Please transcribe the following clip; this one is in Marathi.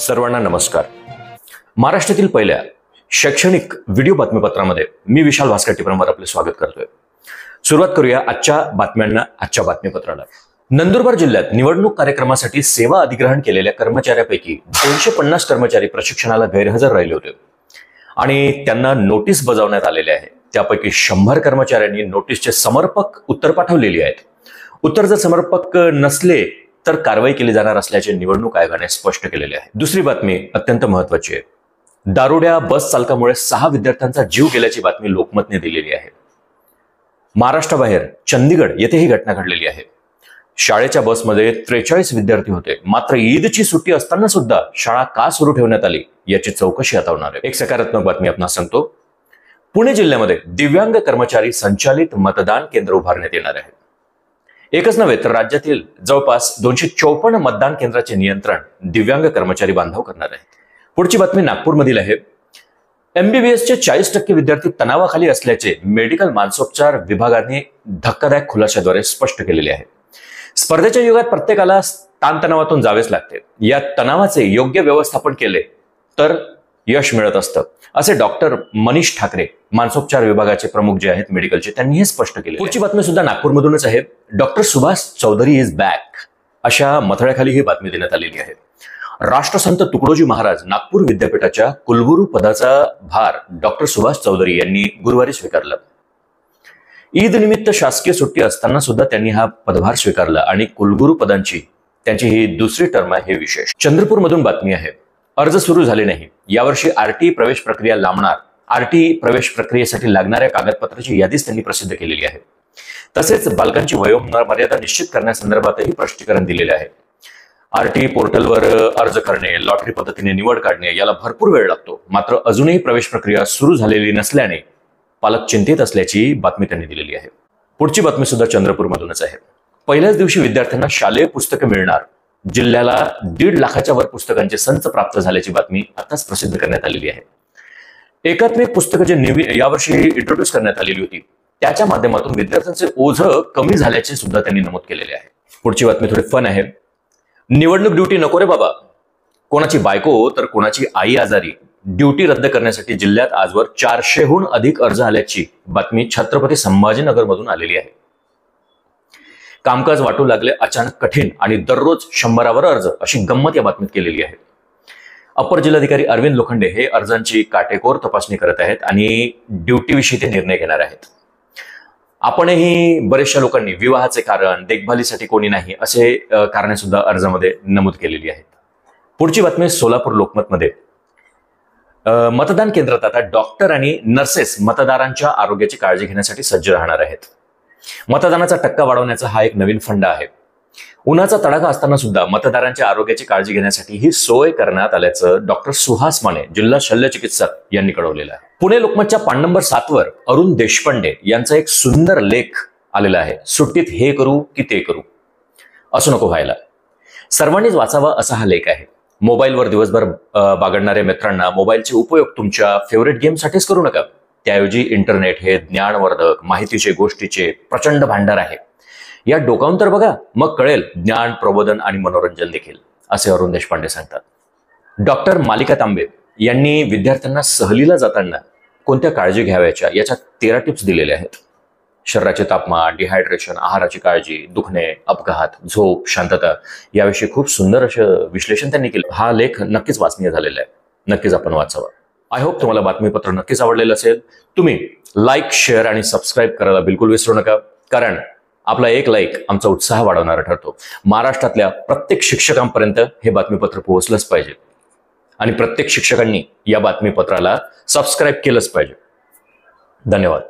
सर्वांना नमस्कार। महाराष्ट्रातील पहिल्या शैक्षणिक व्हिडिओ बातमीपत्रामध्ये मी विशाल भास्कर टिपरमवर आपले स्वागत करतोय। सुरुवात करूया आजच्या बातम्यांना, आजच्या बातमीपत्राला। नंदुरबार जिल्ह्यात निवडणूक कार्यक्रमासाठी सेवा अधिग्रहण केलेल्या कर्मचाऱ्यांपैकी 250 कर्मचारी प्रशिक्षणाला गैरहजर राहिले होते आणि त्यांना नोटीस बजावण्यात आलेले आहे। त्यापैकी 100 कर्मचाऱ्यांनी नोटीसचे समर्पक उत्तर पाठवलेली आहेत। उत्तर जर समर्पक नसले तर कारवाई केली जाणार असल्याचे निवडणूक आयोगाने स्पष्ट केलेले आहे। दुसरी बातमी अत्यंत महत्त्वाची आहे। दारुड्या बस चालकामुळे 6 विद्यार्थ्यांचा जीव गेल्याची बातमी लोकमतने दिलेली आहे। महाराष्ट्राबाहेर चंदीगड येथे ही घटना घडलेली आहे। शाळेच्या बसमध्ये 43 विद्यार्थी होते, मात्र ईदची सुट्टी असताना सुद्धा शाळा का सुरू ठेवण्यात आली याची चौकशी आता होणार आहे। एक सकारात्मक बातमी आपणास सांगतो। पुणे जिल्ह्यामध्ये दिव्यांग कर्मचारी संचालित मतदान केंद्र उभारण्यात येणार आहे। एकच नव्हे तर राज्यातील जवळपास 254 मतदान केंद्राचे नियंत्रण दिव्यांग कर्मचारी बांधव करणार आहेत। पुढची बातमी नागपूरमधील आहे। एमबीबीएसचे 40% विद्यार्थी तणावाखाली असल्याचे मेडिकल मानसोपचार विभागाने धक्कादायक खुलाशाद्वारे स्पष्ट केलेले आहे। स्पर्धेच्या युगात प्रत्येकाला ताणतणावातून जावेच लागते। या तणावाचे योग्य व्यवस्थापन केले तर यश मिळत असतं, असे डॉक्टर मनीष ठाकरे मानसोपचार विभागाचे प्रमुख जे आहेत मेडिकलचे, त्यांनी हे स्पष्ट केले। पुढची बातमी सुद्धा नागपूरमधूनच आहे। Doctor Subhash Chaudhari is back अशा मथळ्याखाली ही बातमी देण्यात आलेली आहे। राष्ट्रसंत तुकडोजी महाराज नागपूर विद्यापीठाच्या कुलगुरू पदाचा भार डॉक्टर सुभाष चौधरी यांनी गुरुवारी स्वीकारला। ईद निमित्त शासकीय सुट्टी असताना सुद्धा त्यांनी हा पदभार स्वीकारला आणि कुलगुरू पदांची त्यांची ही दुसरी टर्म आहे, हे विशेष। चंद्रपूरमधून बातमी आहे। अर्ज सुरू झाले नाही, यावर्षी आरटी प्रवेश प्रक्रिया लांबणार। आरटी प्रवेश प्रक्रियेसाठी लागणाऱ्या कागदपत्राची यादीच त्यांनी प्रसिद्ध केलेली आहे। तसेच बालकांची वयोमर्यादा निश्चित करण्यासंदर्भातही स्पष्टीकरण दिलेले आहे। आरटी पोर्टलवर अर्ज करणे, लॉटरी पद्धतीने निवड काढणे याला भरपूर वेळ लागतो, मात्र अजूनही प्रवेश प्रक्रिया सुरू झालेली नसल्याने पालक चिंतित असल्याची बातमी त्यांनी दिलेली आहे। पुढची बातमी सुद्धा चंद्रपूरमधूनच आहे। पहिल्याच दिवशी विद्यार्थ्यांना शालेय पुस्तके मिळणार। जिल्ह्याला 1.5 लाखाच्या वर पुस्तकांचे संच प्राप्त झाल्याची बातमी आताच प्रसिद्ध करण्यात आलेली आहे। एकात्मिक पुस्तकं जे यावर्षी इंट्रोड्यूस करण्यात आलेली होती त्याच्या माध्यमातून विद्यार्थ्यांचे ओझं कमी झाल्याचे सुद्धा त्यांनी नमूद केलेले आहे। पुढची बातमी थोडी फन आहे। निवडणूक ड्युटी नको रे बाबा, कोणाची बायको तर कोणाची आई आजारी, ड्युटी रद्द करण्यासाठी जिल्ह्यात आजवर 400हून अधिक अर्ज आल्याची बातमी छत्रपती संभाजीनगर मधून आलेली आहे। कामकाज वाटू लागले अचानक कठीण आणि दररोज 100वर अर्ज अशी गंमत या बातमीत केलेली आहे। अपर जिल्हाधिकारी अरविंद लोखंडे हे अर्जांची काटेकोर तपासणी करत आहेत आणि ड्युटीविषयी ते निर्णय घेणार आहेत। आपणही बरेचशा लोकांनी विवाहाचे कारण, देखभालीसाठी कोणी नाही असे कारणे सुद्धा अर्जामध्ये नमूद केलेली आहेत। पुढची बातमी सोलापूर लोकमतमध्ये। मतदान केंद्रात आता डॉक्टर आणि नर्सेस मतदारांच्या आरोग्याची काळजी घेण्यासाठी सज्ज राहणार आहेत। मतदानाचा टक्का वाढवण्याचा हा एक नवीन फंडा आहे। उन्हाचा तडाखा असताना सुद्धा मतदारांच्या आरोग्याची काळजी घेण्यासाठी ही सोय करण्यात आल्याचं डॉक्टर सुहास माने जिल्हा शल्यचिकित्सक यांनी कळवलेलं आहे। पुणे लोकमतच्या पान नंबर 7 वर अरुण देशपांडे यांचा एक सुंदर लेख आलेला आहे। सुट्टीत हे करू की ते करू, असं नको व्हायला, सर्वांनीच वाचावा असा हा लेख आहे। मोबाईलवर दिवसभर बागडणाऱ्या मित्रांना मोबाईलचे उपयोग तुमच्या फेवरेट गेमसाठीच करू नका। त्याऐवजी इंटरनेट हे ज्ञानवर्धक माहितीचे गोष्टीचे प्रचंड भांडार आहे। या डोकावून तर बघा, मग कळेल ज्ञान, प्रबोधन आणि मनोरंजन देखील, असे अरुण देशपांडे सांगतात। डॉक्टर मालिका तांबे यांनी विद्यार्थ्यांना सहलीला जाताना कोणत्या काळजी घ्याव्याच्या याच्या 13 टिप्स दिलेल्या आहेत। शरीराचे तापमान, डिहायड्रेशन, आहाराची काळजी, दुखणे, अपघात, झोप, शांतता याविषयी खूप सुंदर असं विश्लेषण त्यांनी केलं। हा लेख नक्कीच वाचनीय झालेला आहे, नक्कीच आपण वाचावा। आय होप तुम्हाला बातमीपत्र नक्कीच आवडलेलं असेल। तुम्ही लाईक, शेअर आणि सबस्क्राईब करायला बिलकुल विसरू नका, कारण आपला एक लाईक आमचा उत्साह वाढवणारा ठरतो। महाराष्ट्रातल्या प्रत्येक शिक्षकांपर्यंत हे बातमीपत्र पोहोचलंच पाहिजे आणि प्रत्येक शिक्षकांनी या बातमीपत्राला सबस्क्राईब केलंच पाहिजे। धन्यवाद।